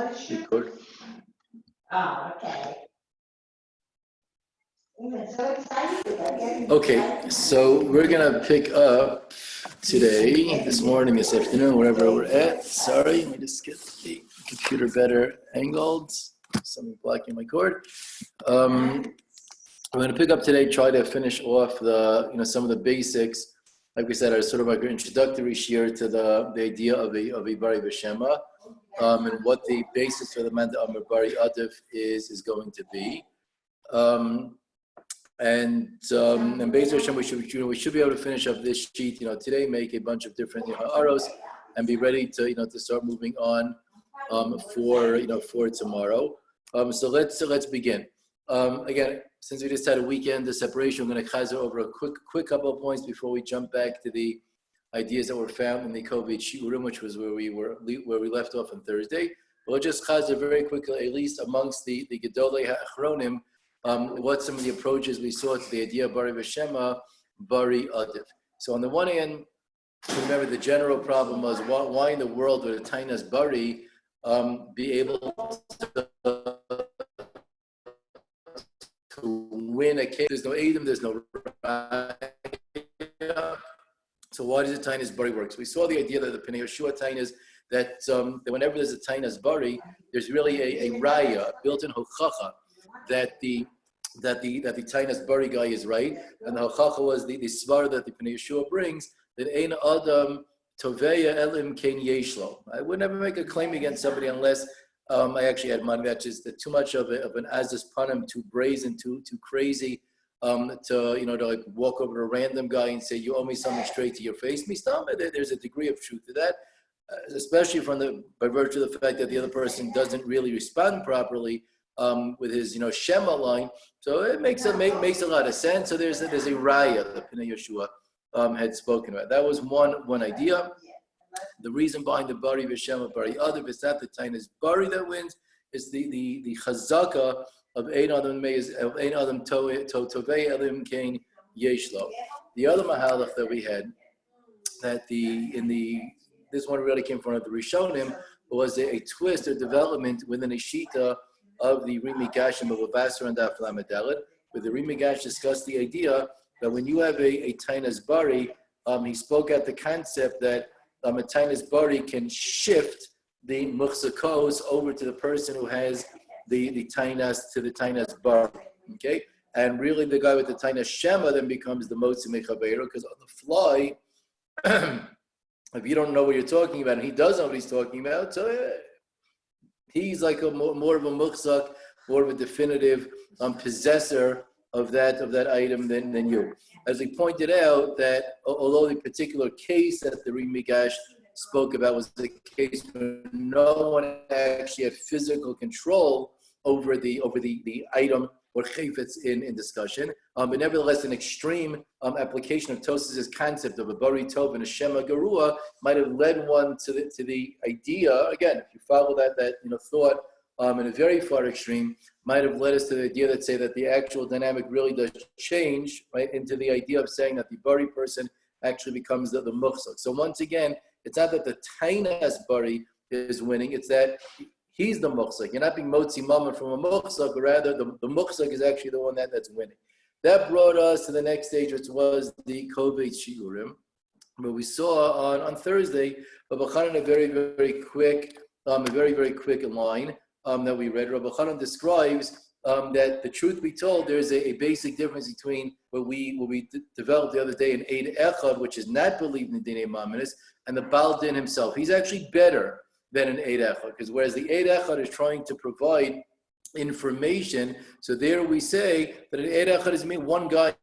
Record. Oh, okay. I'm so excited. Okay, so we're gonna pick up today, this morning, this afternoon, wherever we're at. Sorry, let me just get the computer better angled. Something blocking my cord. We're gonna pick up today, try to finish off the, some of the basics. Like we said, our sort of like an introductory share to the idea of a bari ושמא, and what the basis for the Manda Amar Bari Adif is going to be. And based on we should be able to finish up this sheet, today, make a bunch of different arrows, and be ready to to start moving on for tomorrow. So let's begin. Again, since we just had a weekend, the separation, I'm going to chazer over a quick couple of points before we jump back to the ideas that were found in the COVID shiurim, which was where we left off on Thursday. But we'll just chazer very quickly, at least amongst the Gedolei HaAchronim, what some of the approaches we saw to the idea of bari ושמא, bari adif. So on the one hand, remember the general problem was why in the world would a tainas bari be able to win a case? There's no Adam, there's no raya. So why does the tainas bari work? So we saw the idea that the Pnei Yehoshua tainas that whenever there's a tainas bari, there's really a raya, a built-in hochacha, that the tainas bari guy is right, and the hochacha was the svar that the Pnei Yehoshua brings, that ein adam toveya elim kein yeshlo. I would never make a claim against somebody unless I actually had money. That's just too much of an azus panim, too brazen, too crazy, to like walk over to a random guy and say you owe me something straight to your face. There's a degree of truth to that, especially by virtue of the fact that the other person doesn't really respond properly with his Shema line. So it makes a lot of sense. So there's a raya that Pnei Yehoshua had spoken about. That was one idea. The reason behind the bari ושמא bari adif is not the tainas bari that wins. It's the chazaka of ein adam tovei elim kein yeshlo. The other mahalach that we had, that this one really came from the Rishonim, was a twist or development within a shita of the Rimi Gashim of Abasar and Daf Lamed Dalet, where the Rimi Gash discussed the idea that when you have a tainas bari, he spoke at the concept that a tainas bari can shift the muchzakos over to the person who has the tainas to the tainas bari. Okay, and really the guy with the tainas shema then becomes the motzi mechabeiro, because on the fly, if you don't know what you're talking about, and he does know what he's talking about, so he's like more of a muchzak, more of a definitive possessor of that item than you. As we pointed out, that although the particular case that the Rimi Gash spoke about was the case where no one actually had physical control over the item or chayfetz in discussion, but nevertheless, an extreme application of Tosas' concept of a bari tov and a shema garua might have led one to the idea. Again, if you follow that thought in a very far extreme, might have led us to the idea that say that the actual dynamic really does change, right, into the idea of saying that the bari person actually becomes the muchzak. So once again, it's not that the tainas bari is winning; it's that he's the muchzak. You're not being motzi mama from a muchzak, but rather the muchzak is actually the one that's winning. That brought us to the next stage, which was the COVID shiurim, where we saw on Thursday, Rabbi Chanan, a very, very quick line that we read. Rabbi Chanan describes that the truth be told, there's a basic difference between what we developed the other day in Eid Echad, which is not believed in Dinei Maminis, and the Baal Din himself. He's actually better than an Eid Echad, because whereas the Eid Echad is trying to provide information, so there we say that an Eid Echad is one guy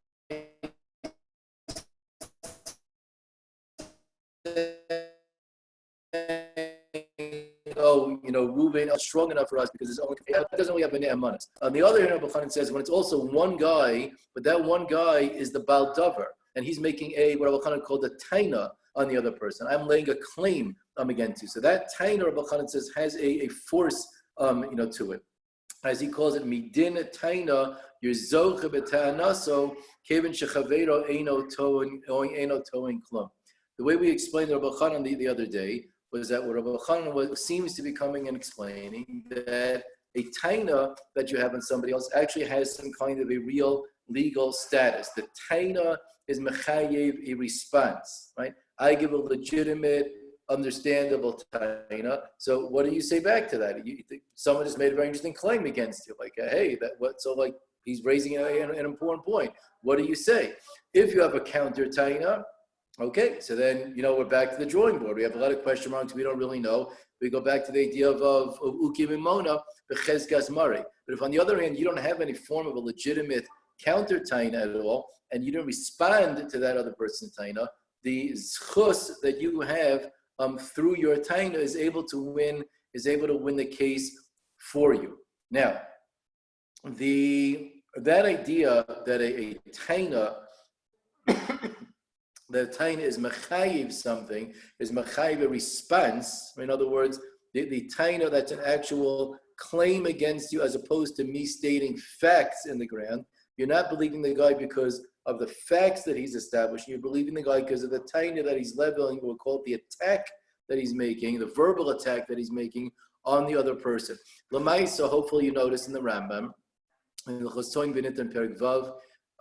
Reuben is strong enough for us because it's only, it doesn't only have bnei amanas. On the other hand, Rabbi Chanan says when it's also one guy, but that one guy is the Baal Davar, and he's making what Rabbi Chanan called a taina on the other person. I'm laying a claim against you. So that taina, Rabbi Chanan says, has a force to it. As he calls it, midin taina, you're zoche b'ta'anaso, kevin shechaveiro eino toing klum. The way we explained Rabbi Chanan the other day was that what Rabbi Chanan seems to be coming and explaining, that a taina that you have on somebody else actually has some kind of a real legal status. The taina is mechayev, a response, right? I give a legitimate, understandable taina. So what do you say back to that? Someone just made a very interesting claim against you, like, hey, that what? So like he's raising an important point. What do you say? If you have a counter taina, okay, so then, we're back to the drawing board. We have a lot of question marks. We don't really know. We go back to the idea of ukim imona, b'chezkas mari. But if on the other hand, you don't have any form of a legitimate counter taina at all, and you don't respond to that other person's taina, the zchus that you have through your taina is able to win the case for you. Now, that idea that a taina the taina is mechayiv something, is mechayiv a response. In other words, the taina that's an actual claim against you as opposed to me stating facts in the ground. You're not believing the guy because of the facts that he's establishing. You're believing the guy because of the taina that he's leveling, we'll call it the attack that he's making, the verbal attack that he's making on the other person. Lamaisa, hopefully you notice in the Rambam, in the Chosoin B'nit and Perek Vav,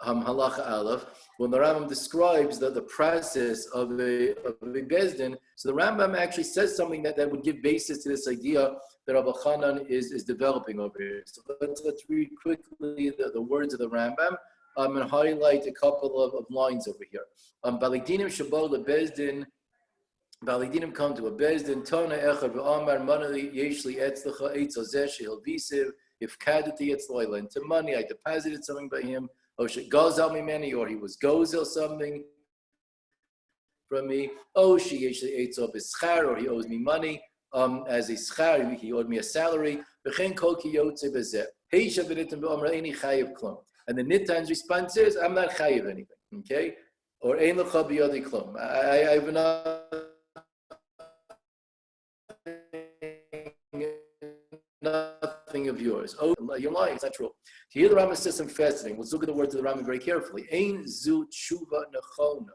Halacha Aleph, when the Rambam describes the process of a Bezdin, so the Rambam actually says something that would give basis to this idea that Rabbi Chanan is developing over here. So let's read quickly the words of the Rambam and highlight a couple of lines over here. Balidinim Shabbat LeBezdin, Balidinim come to a Bezdin, Tona Echad V'Amar, Manali Yeshli Etzlacha Eitz Ozeh Shehil Visiv, if Kadati Etzlo, I lent him money, I deposited something by him, or she gozel me money, or he was gozel something from me. Oh, she actually ate up his schar, or he owes me money as a schar. He owed me a salary. And the nitan's response is, I'm not chayiv anything. Okay, or ein lecha biyadi klum. I have nothing of yours. Oh, you're lying. It's not true. Here the Rambam says something fascinating. Let's look at the words of the Rambam very carefully. Ein zu tshuva nechona.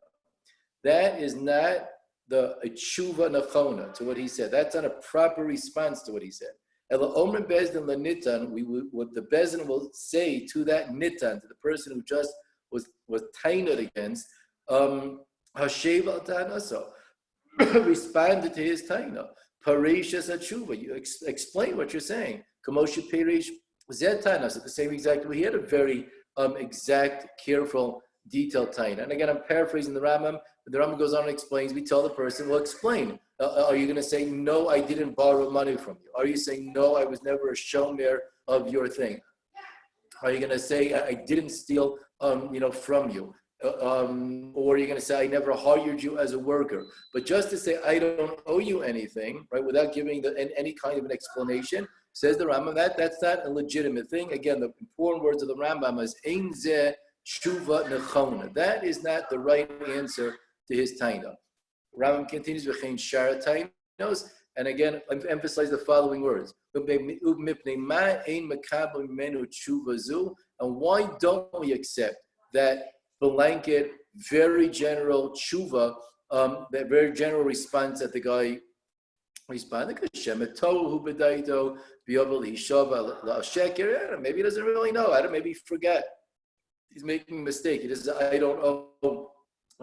That is not the tshuva nechona to what he said. That's not a proper response to what he said. Ela omer bezdin lenitan. What the bezdin will say to that nitan, to the person who just was tainted against, hashev al ta'anaso, responded to his taina. Parish as a tshuva. You explain what you're saying. Kamosha Parish Zed Tainas at the same exact way. He had a very exact, careful, detailed taina. And again, I'm paraphrasing the Rambam, but the Rambam goes on and explains. We tell the person, well, explain. Are you going to say, no, I didn't borrow money from you? Are you saying, no, I was never a shomer of your thing? Are you going to say, I didn't steal, from you? Or you're going to say, I never hired you as a worker. But just to say, I don't owe you anything, right, without giving any kind of an explanation, says the Rambam, that's not a legitimate thing. Again, the important words of the Rambam is, Ein zeh tshuva nechona. That is not the right answer to his taina. Rambam continues, V'chein shara tainos, and again, emphasize the following words. And why don't we accept that blanket, very general tshuva, that very general response that the guy responded? Maybe he doesn't really know. Maybe he forget. He's making a mistake. He just says, I don't owe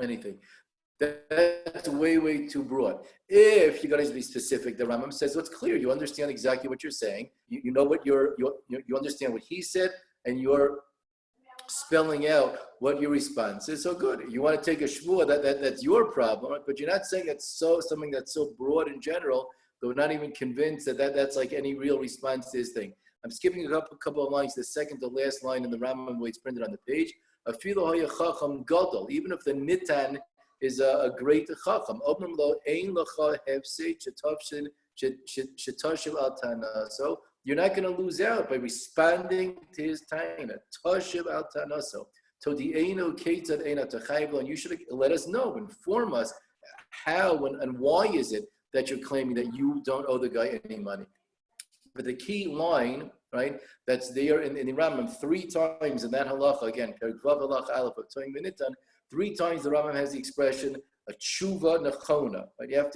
anything. That's way too broad. If you're going to be specific, the Rambam says, what's clear? You understand exactly what you're saying. You know what you understand what he said, and you're spelling out what your response is. So good. You want to take a shvuah, that's your problem, but you're not saying it's something that's so broad in general that we're not even convinced that's like any real response to this thing. I'm skipping a couple of lines, the second to last line in the Rambam way it's printed on the page. Even if the nitan is a great chacham. So you're not going to lose out by responding to his taina. Tashiv al tanaso. And you should let us know, inform us how and why is it that you're claiming that you don't owe the guy any money. But the key line, right, that's there in the Rambam 3 times in that halacha, again, 3 times the Rambam has the expression, a tshuva nechona. Right? You have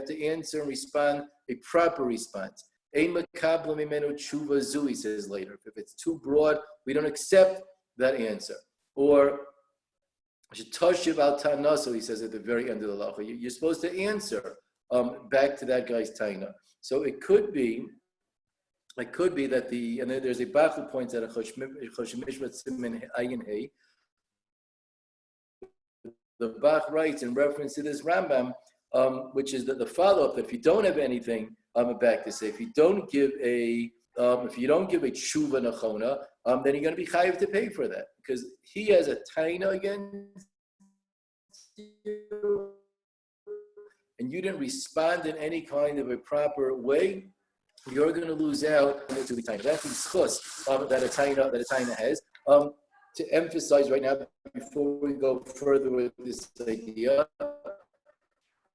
to answer and respond a proper response. Ein mekabel mimenu tshuva zu, he says later. If it's too broad, we don't accept that answer. Or tashiv al tanaso, he says at the very end of the lacha. You're supposed to answer back to that guy's taina. So it could be that and there's a Bach who points out a Choshmishvat Simin Ayin Hey. The Bach writes in reference to this Rambam, which is that the follow-up, if you don't have anything back to say, if you don't give a tshuva nachona, then you're going to be chayiv to pay for that, because he has a taina against you, and you didn't respond in any kind of a proper way. You're going to lose out to the taina. That's the schus that a taina has. To emphasize right now, before we go further with this idea,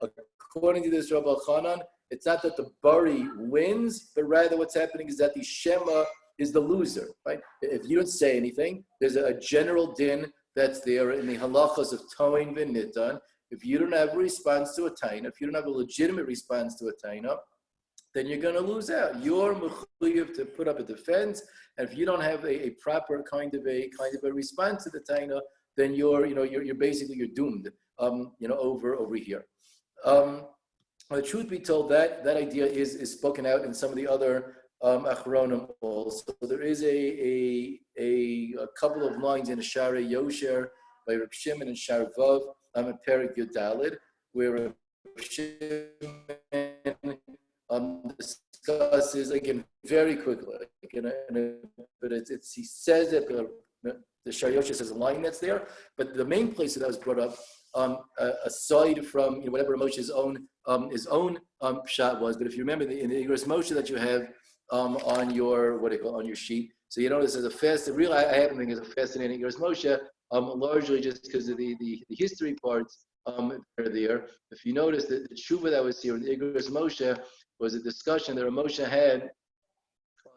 according to this Rabbi Chanan, it's not that the bari wins, but rather what's happening is that the shema is the loser, right? If you don't say anything, there's a general din that's there in the halachas of toin v'nitan. If you don't have a response to a taina, if you don't have a legitimate response to a taina, then you're going to lose out. You're mechuyev to put up a defense, and if you don't have a proper kind of a response to the taina, then you're basically doomed. Over here. The truth be told, that idea is spoken out in some of the other achronim also. So there is a couple of lines in Shara Yosher by Reb Shimon and Shar Vav in Perek Yud Daled, where Reb Shimon discusses, again, very quickly, but he says that the Shar Yosher says a line that's there, but the main place that was brought up, aside from whatever Moshe's own pshat was, but if you remember in the Igros Moshe that you have on your on your sheet, so you notice there's I happen to think it's a fascinating Igros Moshe, largely just because of the history parts are there. If you notice that the tshuva that was here in the Igros Moshe was a discussion that Moshe had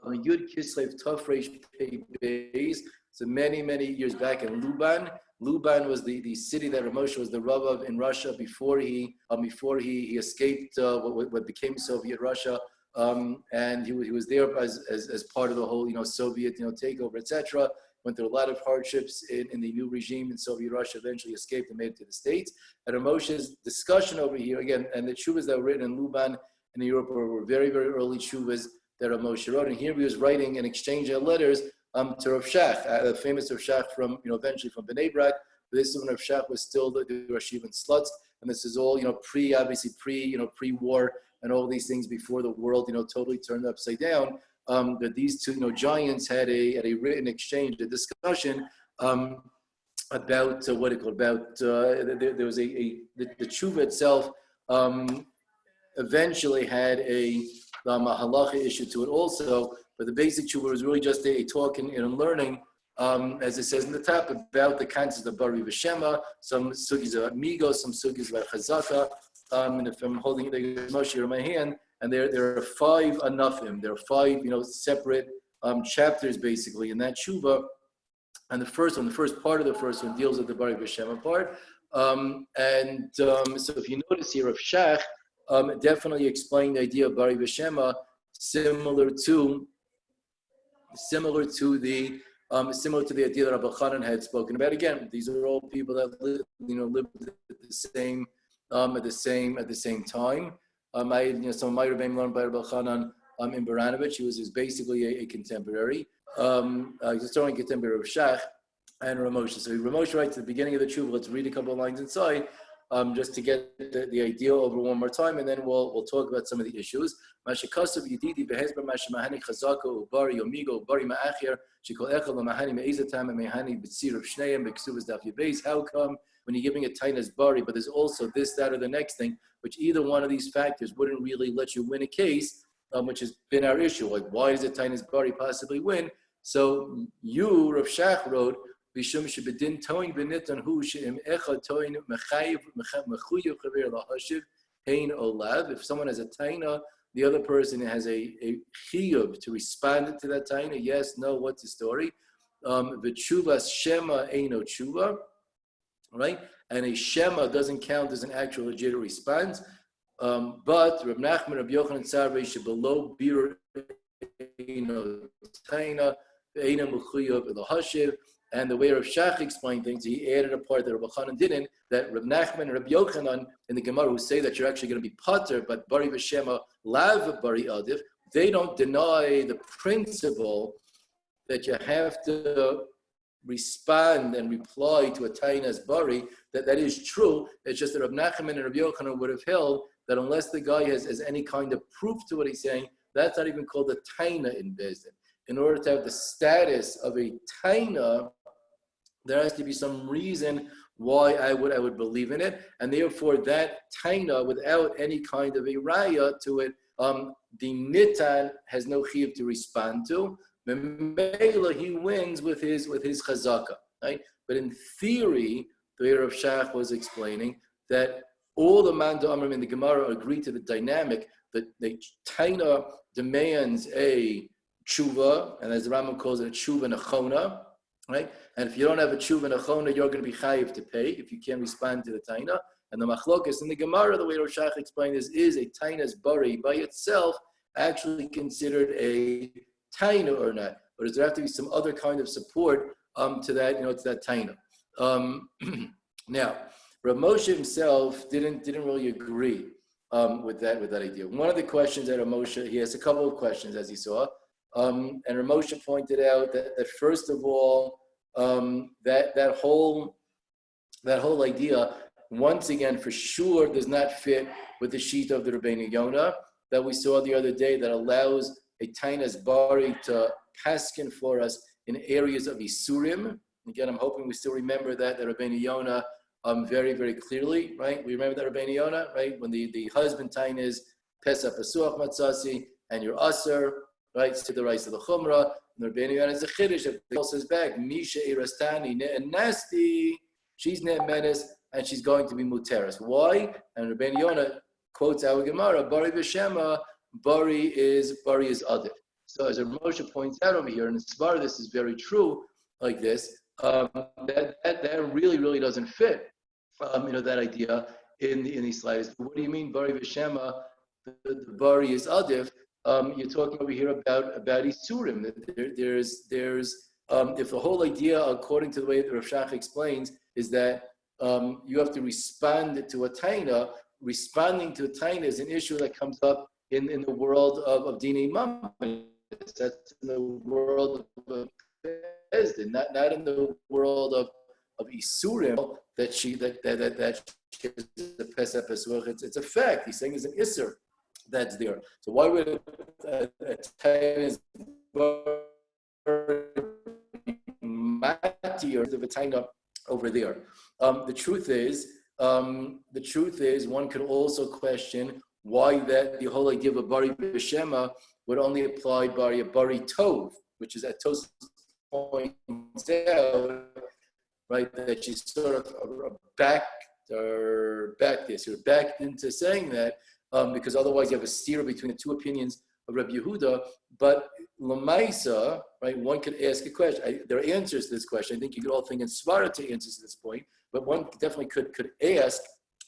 on Yud Kislev Tafresh Pei Beis, so many years back in Luban. Luban was the city that Moshe was the Rav of in Russia before he escaped what became Soviet Russia, and he was there as part of the whole Soviet takeover, etc. Went through a lot of hardships in the new regime in Soviet Russia. Eventually escaped and made it to the States. And Moshe's discussion over here again, and the tshuvas that were written in Luban in Europe were very early tshuvas that Moshe wrote. And here he was writing an exchange of letters to Rav Shach, the famous Rav Shach from eventually from Bnei Brak. This is when Rav Shach was still the Rosh Yeshiva in Slutsk, and this is all pre-war and all these things before the world totally turned upside down. That these two giants had a written exchange, a discussion about there was the tshuva itself eventually had a halacha issue to it also. But the basic tshuva was really just a talk and learning, as it says in the top, about the concept of bari ושמא, some sugis about migos, some sugis about chazaka. And if I'm holding the Moshe in my hand, and there are 5 anafim, there are 5 separate chapters basically in that tshuva. And the first part of the first one deals with the bari ושמא part. So if you notice here, Rav Shach definitely explained the idea of bari ושמא similar to the idea that Rabbi Chanan had spoken about. Again, these are all people that lived at the same time. Some might have been learned by Rabbi Chanan in Baranovich. He was basically a contemporary. He's a contemporary of Shach and Ramosha. So Ramosha writes at the beginning of the tshuva. Let's read a couple of lines inside, just to get the idea over one more time, and then we'll talk about some of the issues. How come when you're giving a tainas bari, but there's also this, that, or the next thing, which either one of these factors wouldn't really let you win a case, which has been our issue. Like, why does a tainas bari possibly win? So you, Rav Shach, wrote, Vishum shebedin toin v'nitan hu she'im echad toin mechayiv mechuyev chaver lahashiv hein olav. If someone has a taina, the other person has a chiyuv to respond to that taina. Yes, no, what's the story? V'tshuvas shema eino tshuva. right? And a shema doesn't count as an actual legit response. But Reb Nachman, Reb Yochanan Tzarvei below bir taina ve'ena mechuyav elahashiv. And the way Reb Shach explained things, he added a part that Reb Chanan didn't. That Reb Nachman and Reb Yochanan in the Gemara who say that you're actually going to be pater, but bari v'shema lav bari adif. They don't deny the principle that you have to respond and reply to a tainas bari. That is true. It's just that Reb Nachman and Reb Yochanan would have held that unless the guy has any kind of proof to what he's saying, that's not even called a taina in Beis Din. In order to have the status of a taina, there has to be some reason why I would believe in it, and therefore that taina, without any kind of a raya to it, the nitan has no chiyuv to respond to. Memela, he wins with his chazaka, right? But in theory, the way Rav Shach was explaining that all the man amrim in the Gemara agree to the dynamic that the taina demands a tshuva, and as the Rambam calls it, a tshuva nechona, right? And if you don't have a tshuva nechona, you're going to be chayiv to pay if you can't respond to the taina. And the machlokas in the Gemara, the way Rosh Hashach explained is a taina's bari by itself actually considered a taina or not? Or does there have to be some other kind of support to that, to that taina? Now, Rav Moshe himself didn't really agree with that idea. One of the questions that Rav Moshe, he has a couple of questions as he saw, and Rav Moshe pointed out that first of all, that whole idea, once again, for sure, does not fit with the sheet of the Rabbeinu Yonah that we saw the other day that allows a tainas bari to paskin for us in areas of Isurim. Again, I'm hoping we still remember that Rabbeinu Yonah very, very clearly, right? We remember that Rabbeinu Yonah, right? When the husband tainas Pesach Pesuach Matzasi and your Aser, right, to the rights of the Chumrah, and Rabbeinu Yonah is a Chiddush. If the says back, Misha Irastani and Nasty, she's Net Menace, and she's going to be Muteris. Why? And Rabbeinu Yonah quotes our Gemara, Bari V'Shema, Bari is Adif. So as Moshe points out over here, and in Svar, this is very true, like this, that really doesn't fit, that idea in these slides. What do you mean, Bari V'Shema, the Bari is Adif? You're talking over here about Isurim. There's if the whole idea, according to the way that Rav Shach explains, is that you have to respond to a taina. Responding to a taina is an issue that comes up in the world of Dinei Mammon. That's in the world of Beis Din, not in the world of Isurim that she is the Pesach Pesuach. It's a fact. He's saying it's an Isser that's there. So why would a taina mati or the taina over there? The truth is, one could also question why that the whole idea of a bari b'shema would only apply by a bari tov, which is at Tosfos points out, right, that she's sort of backed into saying that because otherwise you have a steer between the two opinions of Rabbi Yehuda. But Lamaisa, right, one could ask a question. There are answers to this question. I think you could all think in Svara to answers to this point. But one definitely could ask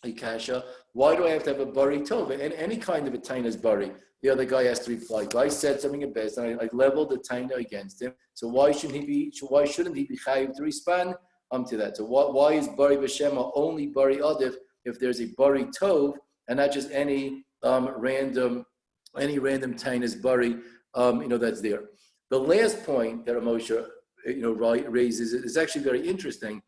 a kasha, why do I have to have a bari tov? And any kind of a taina's bari. The other guy has to reply. I said something at best, and I leveled the taina against him. So why shouldn't he be chayiv to respond to that? So why is bari b'shema only bari adif if there's a bari tov and not just any random taina's bari that's there? The last point that Moshe raises is actually very interesting.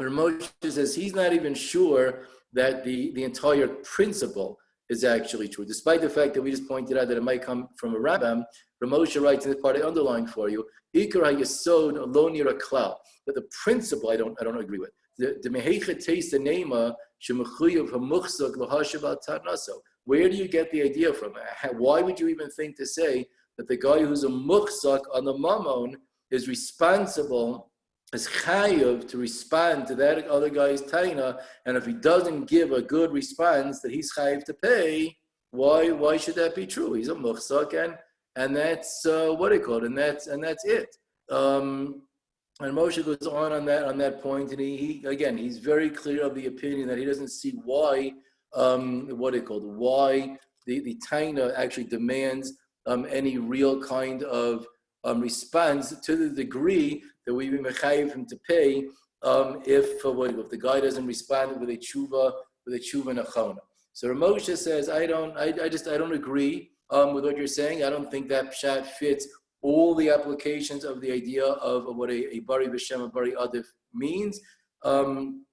Moshe says he's not even sure that the entire principle is actually true, despite the fact that we just pointed out that it might come from a Rambam. Moshe writes in the part I underlined for you, Ikar HaYesod lo nira klal, that the principle I don't agree with. The Mehecha Teis Nema Shemechuyev HaMuchzak L'Hashav Al Tarnaso. Where do you get the idea from? Why would you even think to say that the guy who's a muchzak on the mammon is responsible, is chayiv to respond to that other guy's taina, and if he doesn't give a good response that he's chayiv to pay, why should that be true? He's a muchzak, and that's what they call it, and that's it. And Moshe goes on that point, and he again, he's very clear of the opinion that he doesn't see why, why the Taina actually demands any real kind of response to the degree that we be mechayiv him to pay if the guy doesn't respond with a tshuva nachona. So Moshe says, I don't agree with what you're saying. I don't think that pshat fits all the applications of the idea of what a bari ושמא bari adif means. And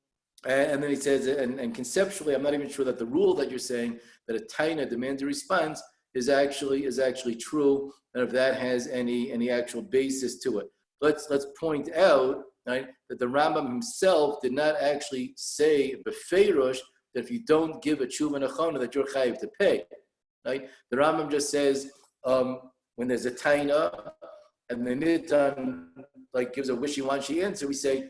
then he says, and conceptually, I'm not even sure that the rule that you're saying that a taina demands a response is actually true, and if that has any actual basis to it. Let's point out, right, that the Rambam himself did not actually say befeirush that if you don't give a tshuva nachona that you're chayiv to pay. Right? The Rambam just says when there's a taina and the nitan gives a wishy-washy answer, we say,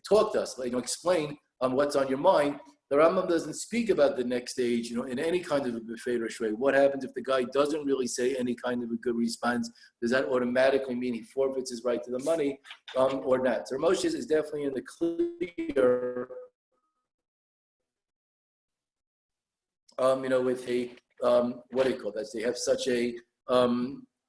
talk to us, explain what's on your mind. The Rambam doesn't speak about the next stage, in any kind of a befeirush way. What happens if the guy doesn't really say any kind of a good response? Does that automatically mean he forfeits his right to the money, or not? So Moshe is definitely in the clear, with a that they have such a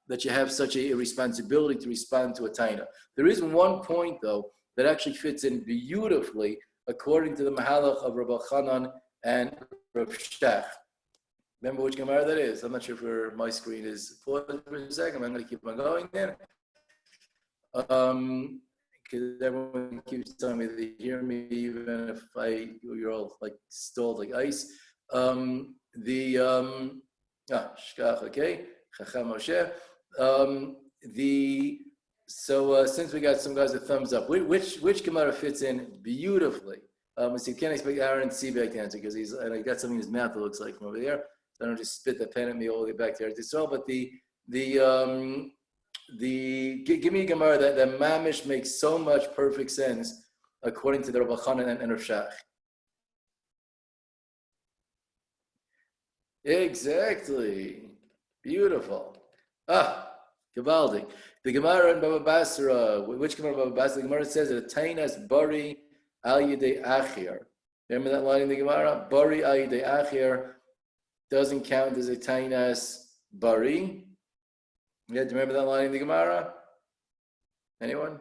that you have such a responsibility to respond to a taina. There is one point though that actually fits in beautifully according to the Mahalach of Rabbi Chanan and Rav Shach. Remember which Gemara that is? I'm not sure if my screen is paused for a second. I'm going to keep on going there. Because everyone keeps telling me they hear me even if you're all stalled like ice. Shkach, okay, Chacham Moshe. Since we got some guys with thumbs up, which Gemara fits in beautifully? We see, can't expect Aaron Seebeck to answer because he's got something in his mouth that looks like from over there. So I don't just spit the pen at me all the way back to Eretz Yisrael. But give me a Gemara that mamish makes so much perfect sense according to the Rabbi Chanan and Rav Shach. Exactly. Beautiful. Gavaldi. The Gemara in Baba Basra, which Gemara in Baba Basra? The Gemara says that a tainas bari al yidei achir. Remember that line in the Gemara? Bari al yidei achir doesn't count as a tainas bari. You have to remember that line in the Gemara? Anyone?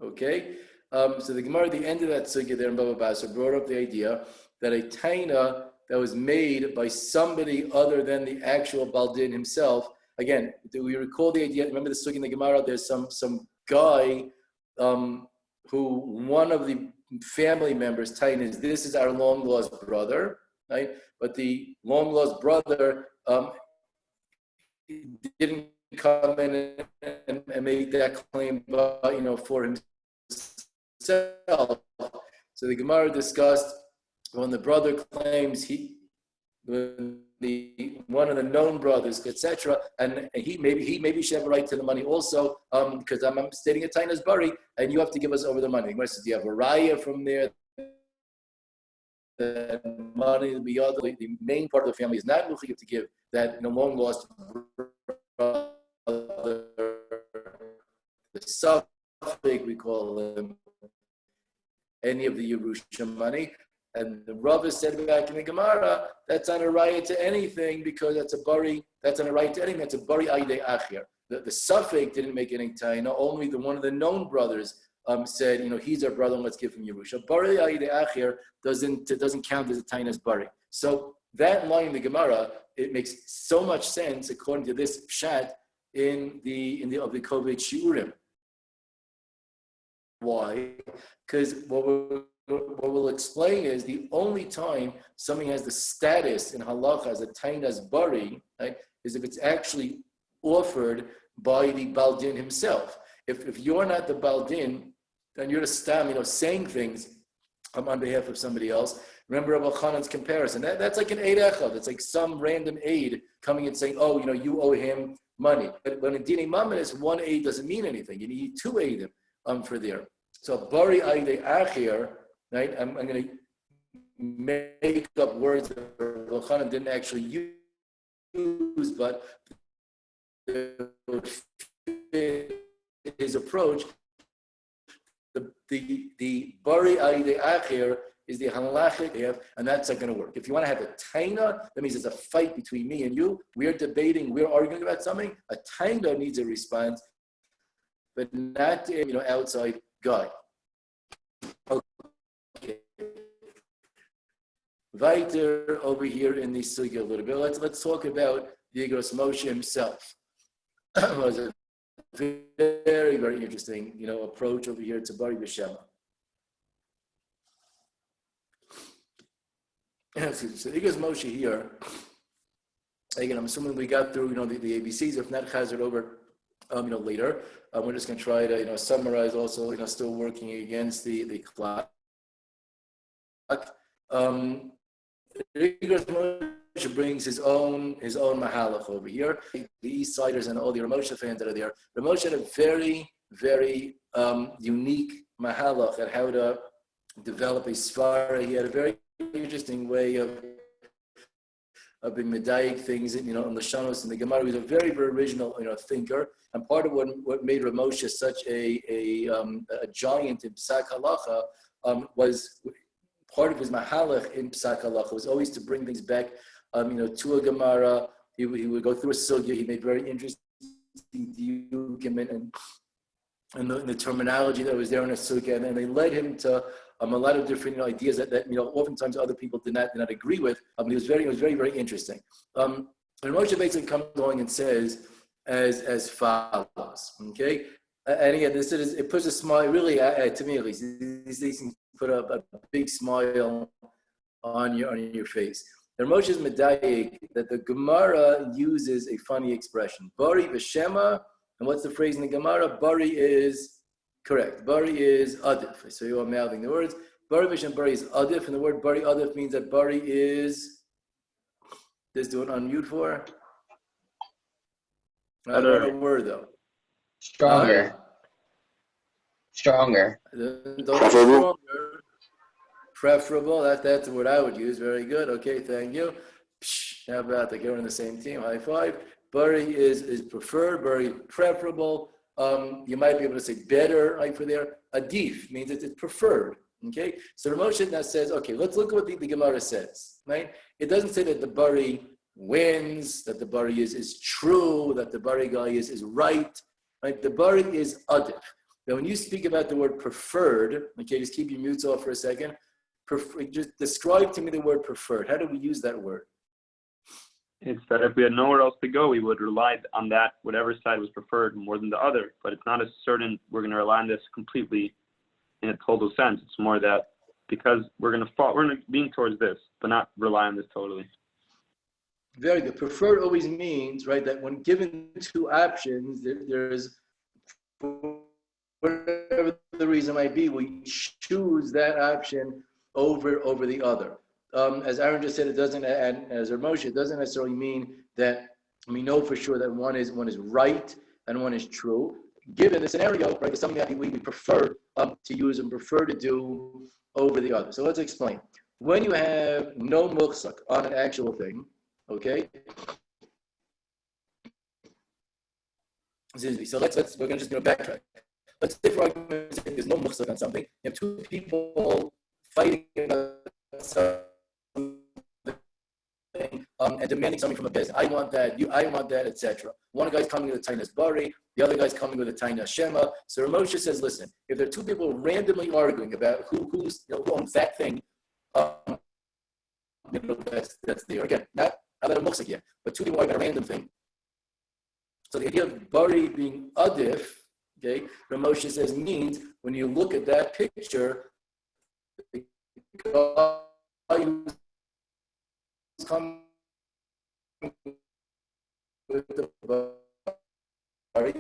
Okay. So the Gemara at the end of that sugya there in Baba Basra brought up the idea that a taina that was made by somebody other than the actual Baldin himself. Again, do we recall the idea? Remember the sugya in the Gemara? There's some guy who one of the family members, taina, is this is our long lost brother, right? But the long lost brother didn't come in and make that claim, for himself. So the Gemara discussed when the brother claims one of the known brothers, etc., and he maybe should have a right to the money also, because I'm stating a tainas bari, and you have to give us over the money. The Gemara says, do you have a raya from there? The money, the main part of the family is not muchiyuv to give that long lost brother, the suffix we call him, any of the Yerusha money. And the Rava said back in the Gemara, that's not a raya to anything because that's not a raya to anything, that's a bari ayidei achir. The suffix didn't make any taina, only one of the known brothers said, he's our brother and let's give him Yerusha. Bari ayidei achir doesn't count as a taina's bari. So that line in the Gemara, it makes so much sense according to this pshat in the Kovet Shiurim. Why? Because what we'll explain is the only time something has the status in halacha as a tainas bari, right, is if it's actually offered by the baldin himself. If you're not the baldin, then you're the stam, saying things on behalf of somebody else. Remember Rabbi Chanan's comparison. That's like an eid echad. That's like some random aid coming and saying, you owe him money. But when in Dinei Mamonis, one aid doesn't mean anything. You need two aidim for there. So bari ayidei achir, right? I'm going to make up words that Rabbi Chanan didn't actually use, but his approach the bari ayde acher is the halachic we have, and that's not going to work. If you want to have a taina, that means there's a fight between me and you. We're debating, we're arguing about something. A taina needs a response, but not outside guy. Okay. Weiter over here in the sugya a little bit. Let's talk about the Igros Moshe himself. It was a very, very interesting, approach over here to Bari ושמא. So Igros Moshe here. Again, I'm assuming we got through, the ABCs. If not, Chazard over, later. We're just going to try to, summarize. Also, still working against the clock. Igros Moshe brings his own mahalach over here. The East Siders and all the Ramosha fans that are there. Ramosha had a very, very unique mahalach at how to develop a svara. He had a very interesting way of being medayik things, in Lashanos and the Gemara. He was a very, very original, thinker. And part of what made Ramosha such a giant in Psak Halacha was part of his mahalach in Psak Halacha was always to bring things back, to a Gemara. He would go through a sugya. He made very interesting diukim and the terminology that was there in a sugya, and then they led him to a lot of different ideas that oftentimes other people did not agree with. It was very, very interesting. And Moshe basically comes along and says as follows. Okay, and again, it puts a smile. Really, to me at least, these things put a big smile on your face. And Moshe is medayik that the Gemara uses a funny expression. Bari ושמא, and what's the phrase in the Gemara? Bari is correct. Bari is adif. So you are mouthing the words. Bari ושמא, Bari is adif, and the word Bari adif means that Bari is. Let's do it on mute for. Not a word though. Stronger. Stronger. Stronger. Preferable. That's the word I would use. Very good. Okay, thank you. How about that? We're on the same team. High five. Bari is preferred. Bari preferable. You might be able to say better, right, for there. Adif means it's preferred. Okay. So the Moshe now says, okay, let's look at what the Gemara says. Right. It doesn't say that the Bari wins, that the Bari is true, that the Bari guy is right. Right. The Bari is adif. Now, when you speak about the word preferred, okay, just keep your mutes off for a second. Just describe to me the word preferred. How do we use that word? It's that if we had nowhere else to go, we would rely on that, whatever side was preferred more than the other. But it's not a certain, we're going to rely on this completely in a total sense. It's more that because we're going to lean towards this, but not rely on this totally. Very good. Preferred always means, right, that when given two options, there's, whatever the reason might be, we choose that option over the other. As Aaron just said, it doesn't, and as Moshe, it doesn't necessarily mean that we know for sure that one is right and one is true. Given the scenario, right, it's something that we prefer to use and prefer to do over the other. So let's explain. When you have no muhsak on an actual thing, okay. So we're going to just backtrack. Let's say for argument's sake, there's no muhsak on something. You have two people fighting about something and demanding something from a business. I want that, I want that, etc. One guy's coming with a tainas bari, the other guy's coming with a tainas shema. So Moshe says, listen, if there are two people randomly arguing about who owns that thing, that's there. Again, not about a muhsak yet, but two people arguing about a random thing. So the idea of bari being adif, okay, Moshe says means when you look at that picture, the guy who's coming with the bari,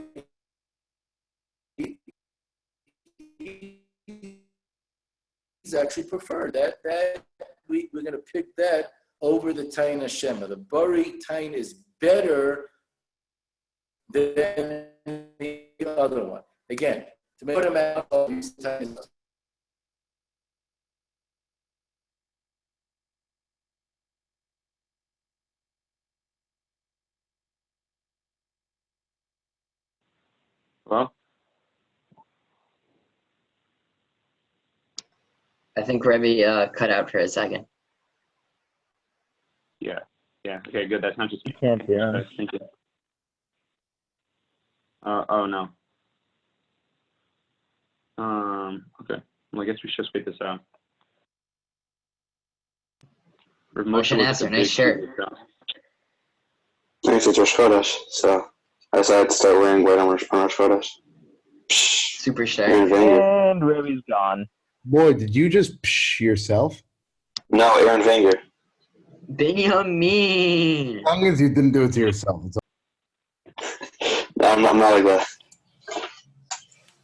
he's actually preferred that we're going to pick that over the taina shema. The bari tain is better than the other one. Again, to make them out of these times. Well, I think Rebbe cut out for a second. Yeah. Okay, good. That's not just me. Can't hear him. Okay, thank you. Oh no. Okay. Well, I guess we should just wait this out. Moshe Nasser, nice shirt. Thanks, it's Rosh Chodesh, so I decided to start wearing white on Rosh Chodesh. Super shy. Aaron Wenger. And Rebbe's gone. Boy, did you just psh yourself? No, Aaron Wenger. Benjamin. As long as you didn't do it to yourself. It's No, I'm not like that.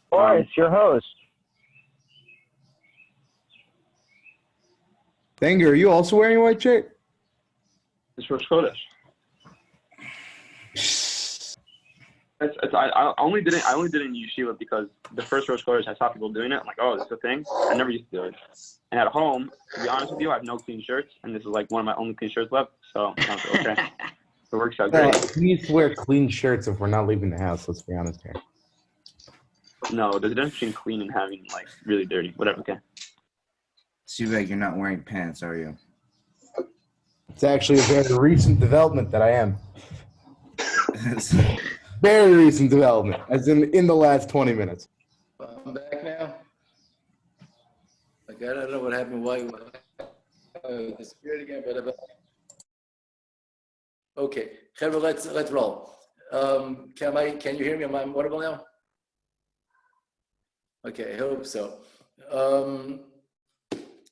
Boris, your host. Thanger, are you also wearing a white shirt? It's Rosh Chodesh. I only did it in yeshiva because the first Rosh Chodesh I saw people doing it. I'm like, oh, this is a thing. I never used to do it. And at home, to be honest with you, I have no clean shirts, and this is like one of my only clean shirts left. So I was like, okay, it works out No, great. we need to wear clean shirts if we're not leaving the house. Let's be honest here. No, there's a difference between clean and having like really dirty. Whatever. Okay. Suvek, you're not wearing pants, are you? It's actually a very recent development that I am. Very recent development, as in the last 20 minutes. I'm back now. Like, I don't know what happened. Why disappeared again? But okay, Chevra, let's roll. Can you hear me? Am I audible now? Okay, I hope so.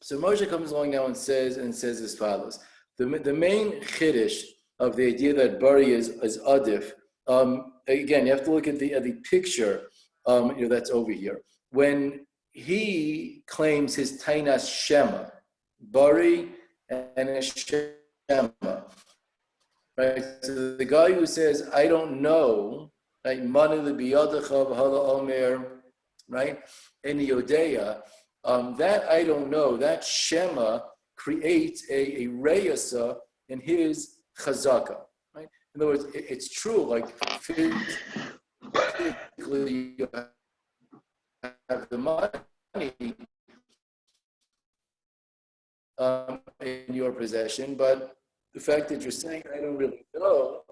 So Moshe comes along now and says as follows: the main chiddush of the idea that bari is adif. Again, you have to look at the picture that's over here. When he claims his tainas shema, bari and a shema, right? So the guy who says, I don't know, right? Manu biyadachav hala omer, right? In the Yodea, that I don't know, that shema creates a reyasa in his chazaka. In other words, it's true, like physically you have the money in your possession, but the fact that you're saying, I don't really know,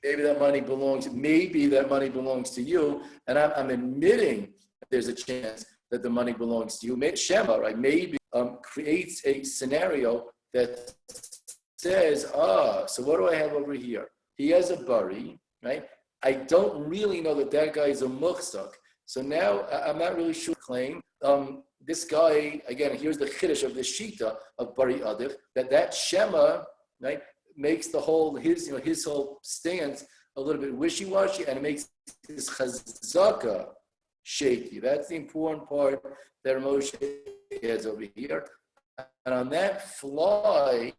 maybe that money belongs to you, and I'm admitting that there's a chance that the money belongs to you. Shema, right, maybe creates a scenario that says, so what do I have over here? He has a bari, right? I don't really know that guy is a muhsak. So now I'm not really sure. Claim this guy again. Here's the chiddush of the shita of bari adif that shema, right, makes the whole his whole stance a little bit wishy-washy, and it makes his chazaka shaky. That's the important part that Moshe has over here, and on that fly.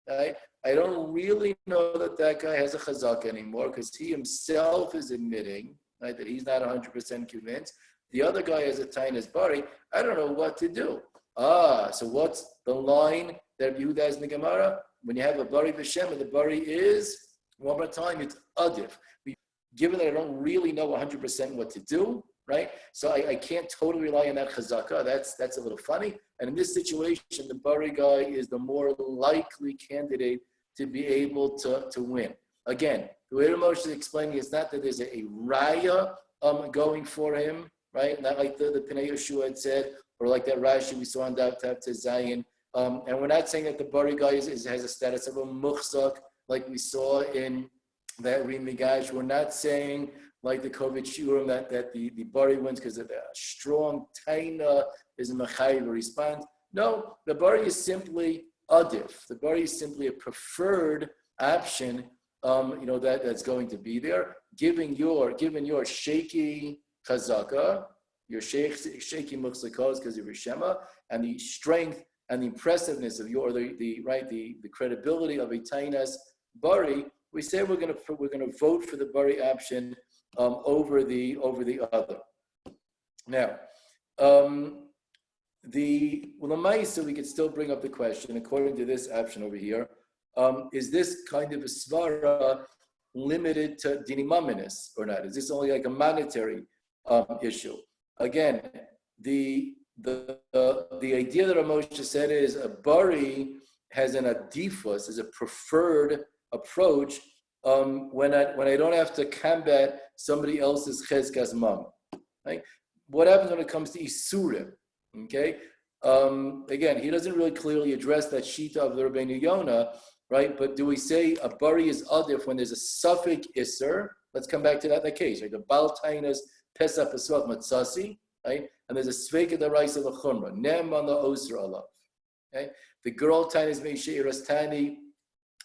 Right? I don't really know that guy has a chazak anymore because he himself is admitting, right, that he's not 100% convinced. The other guy has a tainas bari. I don't know what to do. So what's the line that Yehuda has in the Gemara? When you have a bari v'shema, the bari is, one more time, it's adif. Given that I don't really know 100% what to do, right? So I can't totally rely on that chazaka. That's a little funny. And in this situation, the bari guy is the more likely candidate to be able to win. Again, the way Moshe is explaining is not that there's a raya going for him, right? Not like the Pnei Yeshua had said, or like that Rashi we saw on Dav Tav Zayin. And we're not saying that the bari guy has a status of a muchzak like we saw in that Rimigash. We're not saying like the Kovet Shurim that the bari wins because of the strong taina is a mechayiv response. No, the bari is simply adif. The bari is simply a preferred option. That's going to be there. Given your shaky chazaka, your shaky muchzakos because of your shema, and the strength and the impressiveness of the credibility of a tainas bari, we say we're going to vote for the bari option over the other. Now, the Lamaisa, we could still bring up the question, according to this option over here, is this kind of a svara limited to dinimaminis or not? Is this only like a monetary issue? Again, the idea that Moshe said is a bari has an adifus, is a preferred approach when I don't have to combat somebody else's chezkas mama. Right? What happens when it comes to isurim? Okay. Again, he doesn't really clearly address that shita of the Rabbeinu Yonah, right? But do we say a bari is adif when there's a suffix iser? Let's come back to that case, right? The bal tainas pesach pesach matzasi, right? And there's a sveika daraisa l'chumra, nem on the osra alav. Okay, the girl tainas meisheiras tani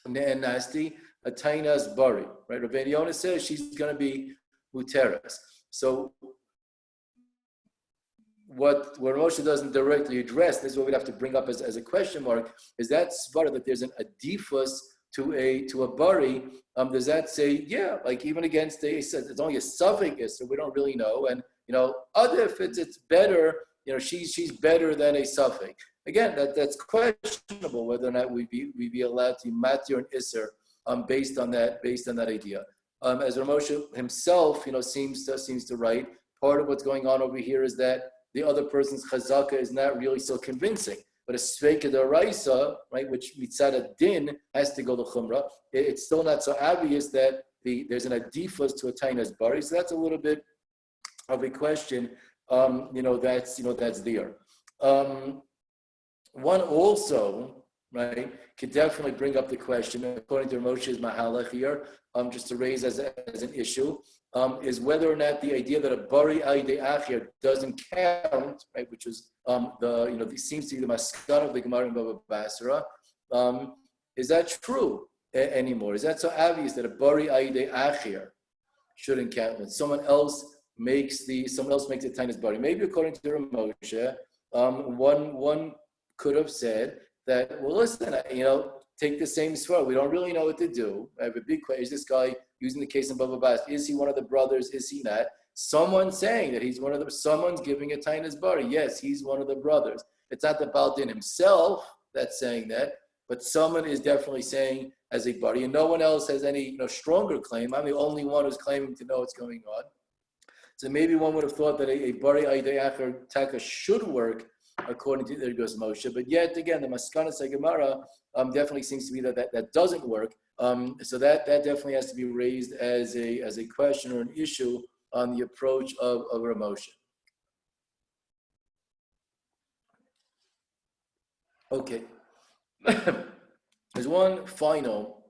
ne'enasti, a tainas bari, right? Rabbeinu Yonah says she's going to be muteras. So what Moshe doesn't directly address, this is what we'd have to bring up as a question mark, is that svara that there's an adifus to a bari. Does that say, yeah, like even against it says it's only a suffix, so we don't really know, and other if it's better, she's better than a suffix. Again, that's questionable whether or not we'd be allowed to matir and iser based on that idea. As Moshe himself, seems to write, part of what's going on over here is that the other person's chazaka is not really so convincing. But a sveika deraisa, right, which mitzad din has to go to chumrah, it's still not so obvious that there's an adifus to a tainas bari. So that's a little bit of a question, that's there. One also, right, could definitely bring up the question, according to Moshe's mahalach here, just to raise as an issue, is whether or not the idea that a bari aide achir doesn't count, right, which is seems to be the maskan of the Gemara in Baba Basra. Is that true anymore? Is that so obvious that a bari aide achir shouldn't count when someone else makes the tainas bari? Maybe according to Moshe, one could have said that, well, listen, take the same svara. We don't really know what to do. I have a big question. Is this guy using the case in Baba Bas? Is he one of the brothers? Is he not? Someone's saying that he's one of them. Someone's giving a tainas bari. Yes, he's one of the brothers. It's not the Baal Din himself that's saying that, but someone is definitely saying as a bari, and no one else has any stronger claim. I'm the only one who's claiming to know what's going on. So maybe one would have thought that a bari aidei acher taka should work according to there goes Moshe, but yet again the maskana Gemara definitely seems to be that doesn't work. So that definitely has to be raised as a question or an issue on the approach of Rav Moshe. Okay, there's one final.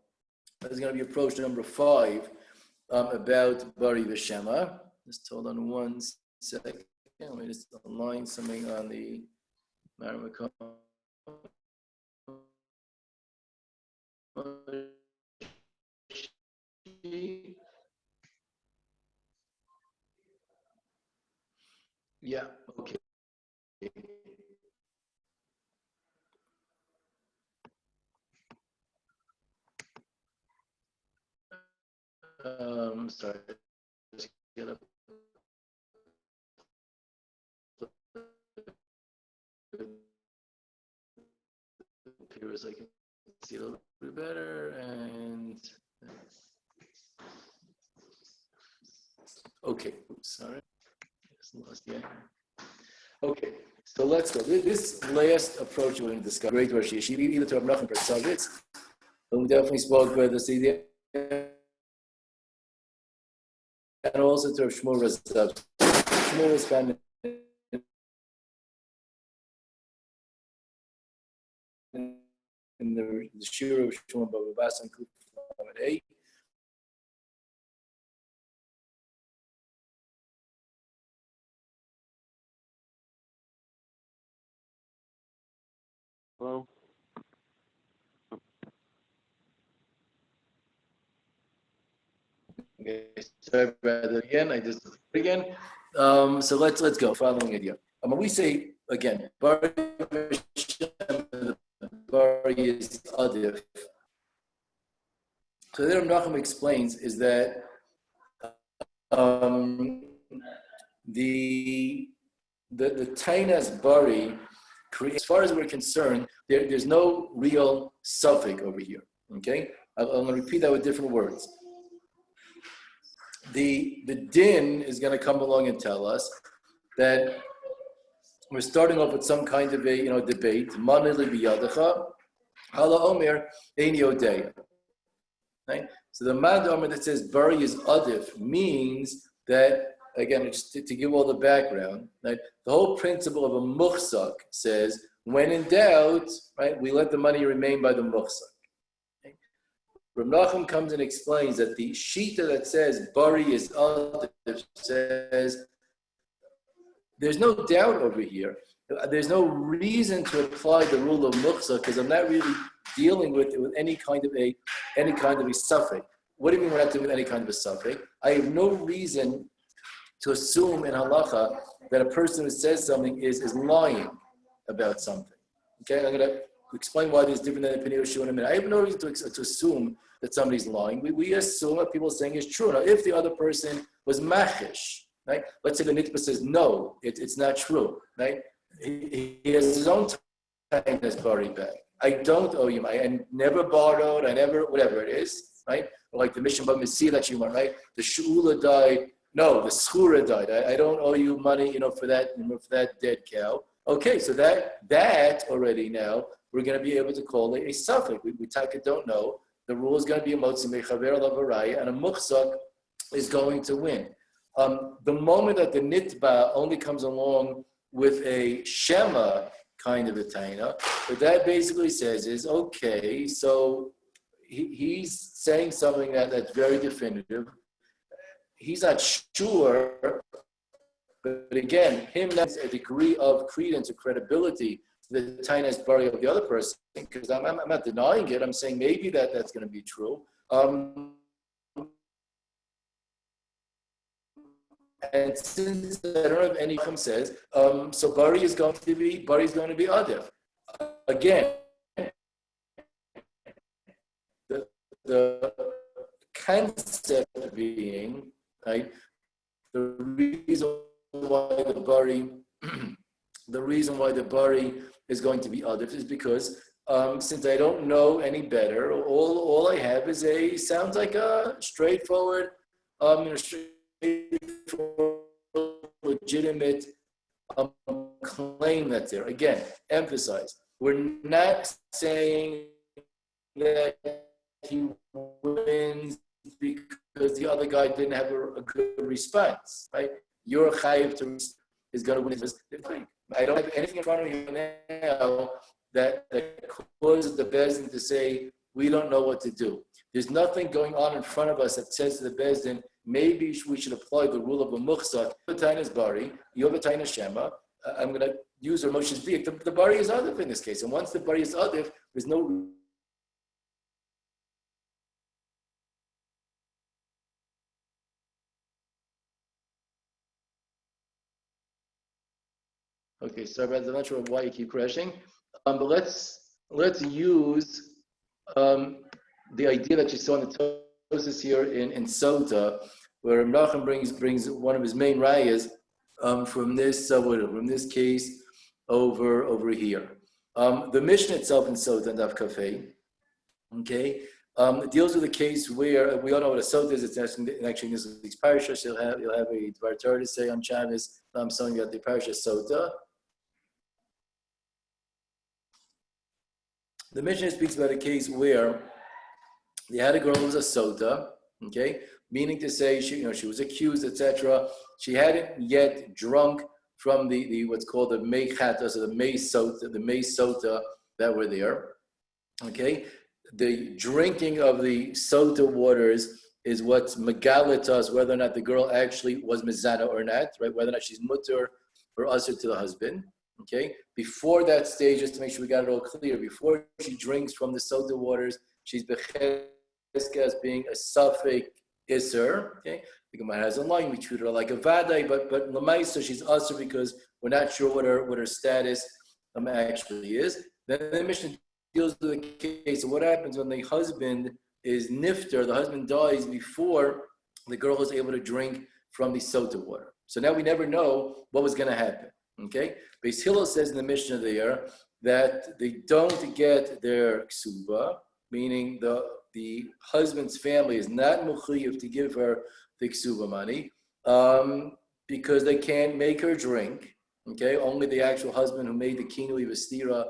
There's going to be approach number 5 about Bari ושמא. Just hold on one second. Let me just align something on the Maramacon. Yeah, okay. Sorry. Just get up. Appears I can see a little bit better, and okay. Oops, sorry. Okay, so let's go. This last approach we're going to discuss, great Rosh Yeshiva, either to Rav נחum Persovitz, whom we definitely spoke about this idea, and also to Rav Shmuel Razab. Shmuel was found in the Shura of Shmuel Baba Bas and Kufam 8. Hello? Okay, sorry about that again. I just again. So let's go. Following idea. When we say again, Bari is adif. So there, נחum explains is that the tainas bari, as far as we're concerned, there's no real suffix over here. Okay, I'm going to repeat that with different words. The din is going to come along and tell us that we're starting off with some kind of a debate. Manili biyadecha, hala omer ein yodeya. Right? So the Mad Omer that says bari is adif means that, again, just to give all the background, right? The whole principle of a muhsak says, when in doubt, right, we let the money remain by the muhsak. Okay? Rav נחum comes and explains that the shita that says bari is adif says, there's no doubt over here. There's no reason to apply the rule of muhsak because I'm not really dealing with any kind of a suffix. What do you mean we're not dealing with any kind of a suffix? I have no reason to assume in halacha that a person who says something is lying about something. Okay, I'm going to explain why this is different than the opinion of Shua in a minute. I have no reason to assume that somebody's lying. We assume what people are saying is true. Now, if the other person was machish, right? Let's say the nitba says no, it's not true, right? He has his own time as bari back. I don't owe you. I never borrowed. I never, whatever it is, right? Or like the mission by Messiah that you want, right? The shula died. No, the schura died. I don't owe you money, for that dead cow. Okay, so that already now we're going to be able to call it a suffix. We don't know. The rule is going to be a motzi mechaver lavaraya, and a muhsak is going to win. The moment that the nitba only comes along with a shema kind of a taina, what that basically says is, okay, so he's saying something that's very definitive. He's not sure, but again, him that's a degree of credence or credibility to the taina's bari of the other person, because I'm not denying it. I'm saying maybe that's going to be true. And since I don't have any from says, so bari is going to be adif. Again, the concept being, right, the reason why the bari is going to be adif is because since I don't know any better, all I have is sounds like a straightforward, legitimate claim that's there. Again, emphasize, we're not saying that he wins because the other guy didn't have a good response, right? Your chayiv is going to win this thing. I don't have anything in front of you now that causes the Bezdin to say, we don't know what to do. There's nothing going on in front of us that says to the Bezdin, maybe we should apply the rule of a muhsak. The taina is bari, you have a taina shema. I'm going to use Moshe's diak. The bari is adif in this case, and once the bari is adif, there's no. Okay, sorry, I'm not sure why you keep crashing, but let's use the idea that you saw in the Tosis here in Sota, where נחum brings one of his main rayas from this case over here. The Mishnah itself in Sota and Daf Kafei, okay, deals with a case where we all know what a Sota is. It's actually in this week's parasha. You'll have a Dvar Torah to say on Shabbos. I'm telling you about the parasha Sota. The Mishnah speaks about a case where they had a girl who was a Sota, okay, meaning to say she was accused, etc. She hadn't yet drunk from the what's called the meichata, so the mei sota that were there. Okay, the drinking of the sota waters is what's megalit us whether or not the girl actually was mizana or not, right? Whether or not she's mutter or usher to the husband. Okay, before that stage, just to make sure we got it all clear, before she drinks from the sota waters, she's becheska as being a suffix iser. Okay, the Gemara has a line, we treat her like a vadai, but lamaisa she's usher because we're not sure what her status actually is. Then the Mishnah deals with the case of what happens when the husband is nifter, the husband dies before the girl is able to drink from the sota water. So now we never know what was going to happen. Okay, Beis Hillel says in the Mishnah there that they don't get their ksuba, meaning the husband's family is not muchayiv to give her the ksuba money because they can't make her drink. Okay, only the actual husband who made the kinui v'stira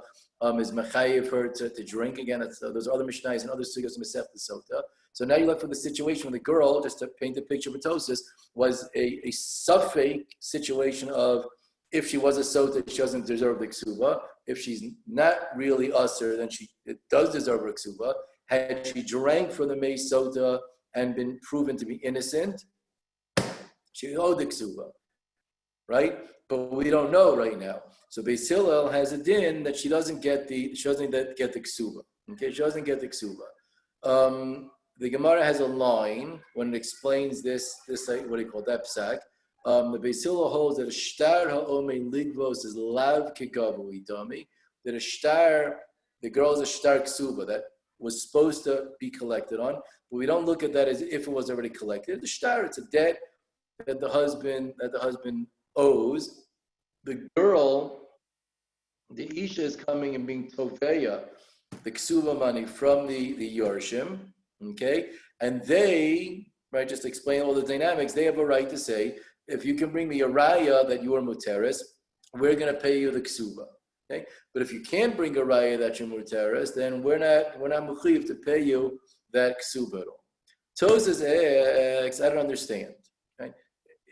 is mechayev her to drink. Again, those are other mishnayos and other sugyos Masechta Sota. So now you're left with the situation where the girl, just to paint the picture of Tosis, was a suffix situation of if she was a sota, she doesn't deserve the ksuba. If she's not really usher, then it does deserve her ksuba. Had she drank from the mei sota and been proven to be innocent, she owed the ksuba, right? But we don't know right now. So Beis Hillel has a din that she doesn't get the ksuba. Okay, she doesn't get the ksuba. The Gemara has a line when it explains this what do you call that psak. The Beis Hillel holds that a shtar ha'omei ligvos is lav kikavu idami. That a shtar, the girl is a shtar ksuba that was supposed to be collected on, but we don't look at that as if it was already collected. The shtar, it's a debt that the husband owes. The girl, the isha is coming and being toveya the ksuba money from the yorshim. Okay, and they, right, just to explain all the dynamics, they have a right to say, if you can bring me a raya that you are muteris, we're going to pay you the ksuba. Okay, but if you can't bring a raya that you're muteris, then we're not mechiv to pay you that ksuba at all. Tosas I don't understand. Right?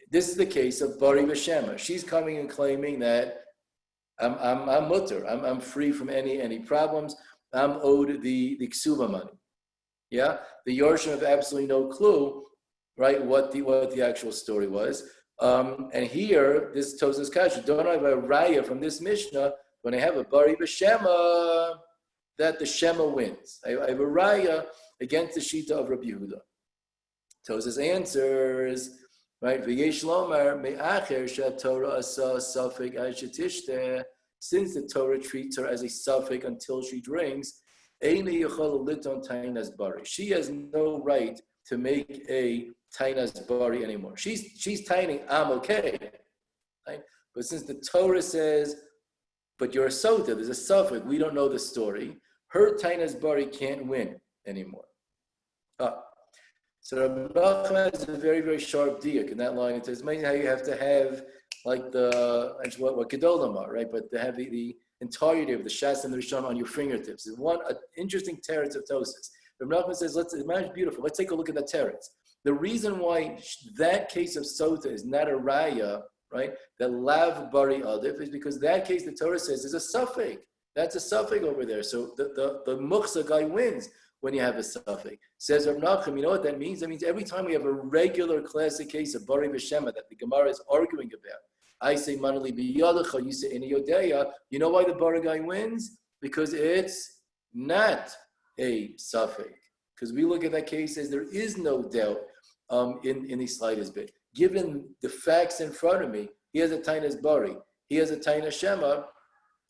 This is the case of Bari ושמא. She's coming and claiming that I'm mutter, I'm free from any problems. I'm owed the ksuba money. Yeah, the Yorshim have absolutely no clue, right, what the actual story was. And here, this Tosas Kasha, don't I have a raya from this Mishnah when I have a Bari ושמא that the Shema wins? I have a raya against the Shita of Rabbi Yehuda. Tosas answers, right, V'yesh lomar me'acher she'Torah asa safek ashetishte. Since the Torah treats her as a suffix until she drinks, she has no right to make a tainas bari anymore. She's taining, I'm okay. Right? But since the Torah says, but you're a sota, there's a suffix, we don't know the story, her tainas bari can't win anymore. So Rabbi נחum has a very, very sharp diak in that line. It says, amazing how you have to have like what Gedolim are, right? But to have the entirety of the Shas and the Rishon on your fingertips. It's an interesting teretz of Tosas. Rabbi נחum says, it's beautiful. Let's take a look at that teretz. The reason why that case of Sota is not a raya, right? That lav bari adif is because that case the Torah says is a suffix. That's a suffix over there. So the muksa guy wins when you have a suffix. Says Rabbi נחum, you know what that means? That means every time we have a regular classic case of Bari ושמא that the Gemara is arguing about, I say manali biyadacha, you say in yodeya. You know why the Bari guy wins? Because it's not a suffix. Because we look at that case as there is no doubt in the slightest bit. Given the facts in front of me, he has a tainas Bari, he has a tainas Shema.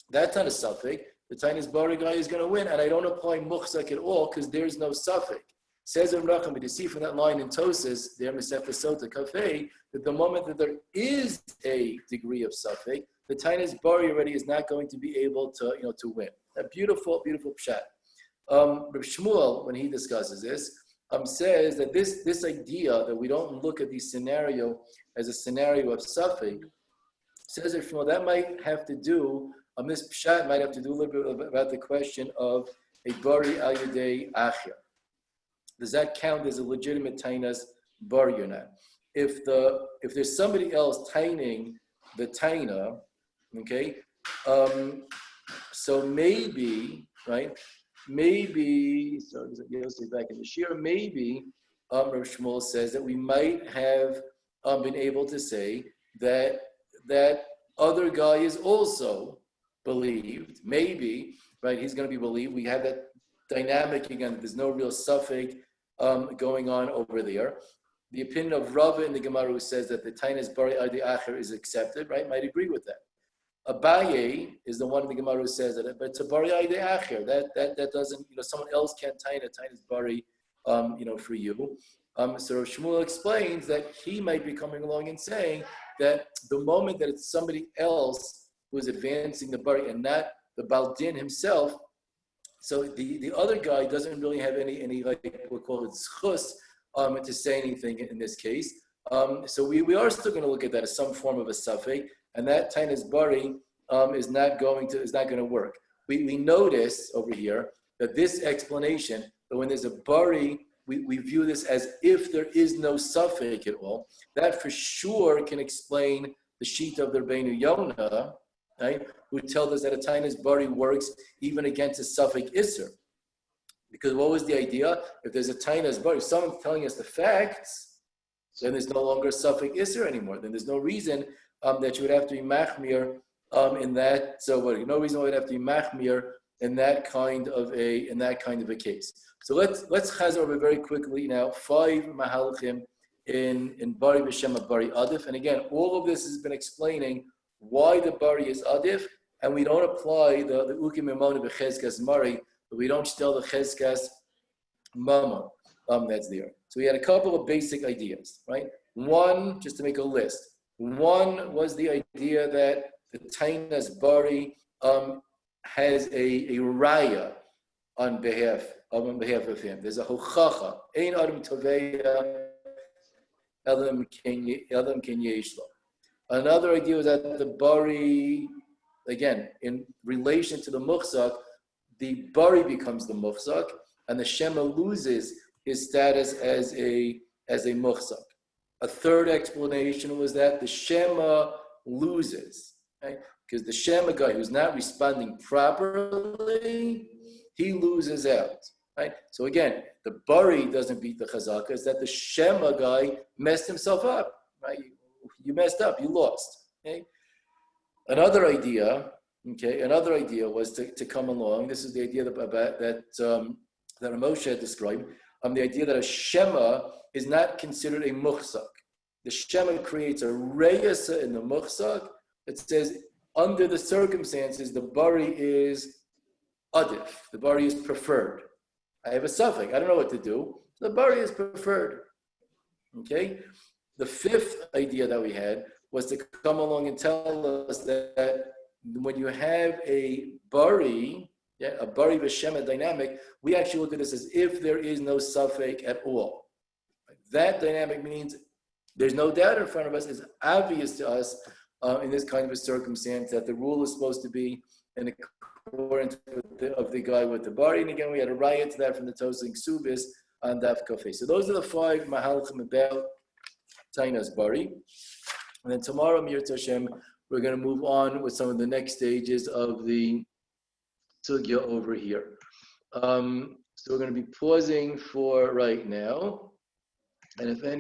That's not a suffix. The tainas Bari guy is going to win, and I don't apply muchzak at all because there's no suffix. Says Rabbi נחum, but you see from that line in Tosas, there Masechta Sota Kafei, that the moment that there is a degree of suffix, the tainas Bari already is not going to be able to win. A beautiful, beautiful pshat. Rabbi Shmuel, when he discusses this, says that this idea that we don't look at the scenario as a scenario of suffix, says Rabbi Shmuel, that might have to do. This pshat might have to do a little bit about the question of a bari al yedei achya. Does that count as a legitimate tainas bari or not? If there's somebody else taining the taina, okay, so maybe, right? Maybe, so Yosef back in the shir, maybe Rav Shmuel says that we might have been able to say that other guy is also believed, maybe, right? He's going to be believed. We have that dynamic again. There's no real suffix going on over there. The opinion of Rava in the Gemara who says that the tainas bari adi acher is accepted, right? Might agree with that. Abaye is the one in the Gemara who says that, but it's a bari adi acher. That doesn't, someone else can't tainas bari, for you. So Shmuel explains that he might be coming along and saying that the moment that it's somebody else who is advancing the bari and not the Baldin himself, so the other guy doesn't really have any like we call it zchus to say anything in this case. So we are still going to look at that as some form of a suffix, and that Tainas Bari is not going to work. We notice over here that this explanation, that when there's a Bari, we view this as if there is no suffix at all. That for sure can explain the sheet of the Rabbeinu Yonah, right, who tells us that a Tainas Bari works even against a suffix Isser. Because what was the idea? If there's a Tainas Bari, if someone's telling us the facts, then there's no longer a suffix Isser anymore. Then there's no reason that you would have to be machmir in that. So no reason why you'd have to be machmir in that kind of a case. So let's chazor over very quickly now 5 mahalchim in Bari ושמא Bari Adif. And again, all of this has been explaining why the Bari is Adif, and we don't apply the ukim emona b'chezkas Mari, but we don't tell the chezkas mama that's there. So we had a couple of basic ideas, right? One, just to make a list. One was the idea that the Tainas Bari has a raya on behalf of him. There's a hochacha. Ein adam toveya elam ken yeshlo. Another idea was that the Bari, again, in relation to the muchzak, the Bari becomes the muchzak, and the Shema loses his status as a muchzak. A third explanation was that the Shema loses, right? Because the Shema guy who's not responding properly, he loses out, right? So again, the Bari doesn't beat the Chazaka, it's that the Shema guy messed himself up, right? You messed up, you lost, okay? Another idea was to come along. This is the idea that Moshe described. The idea that a Shema is not considered a muchzak. The Shema creates a reyasa in the muchzak that says, under the circumstances, the Bari is adif. The Bari is preferred. I have a suffix. I don't know what to do. The Bari is preferred. Okay? The fifth idea that we had was to come along and tell us that when you have a Bari, a Bari v'Shema dynamic, we actually look at this as if there is no suffix at all. That dynamic means there's no doubt in front of us. It's obvious to us in this kind of a circumstance that the rule is supposed to be in accordance of the guy with the Bari. And again, we had a riot to that from the Tosing Subis on Daf Kafeh. So those are the 5 mahalchim about Tainas Bari. And then tomorrow, Mirta Hashem, we're going to move on with some of the next stages of the sugya over here. So we're going to be pausing for right now. And if any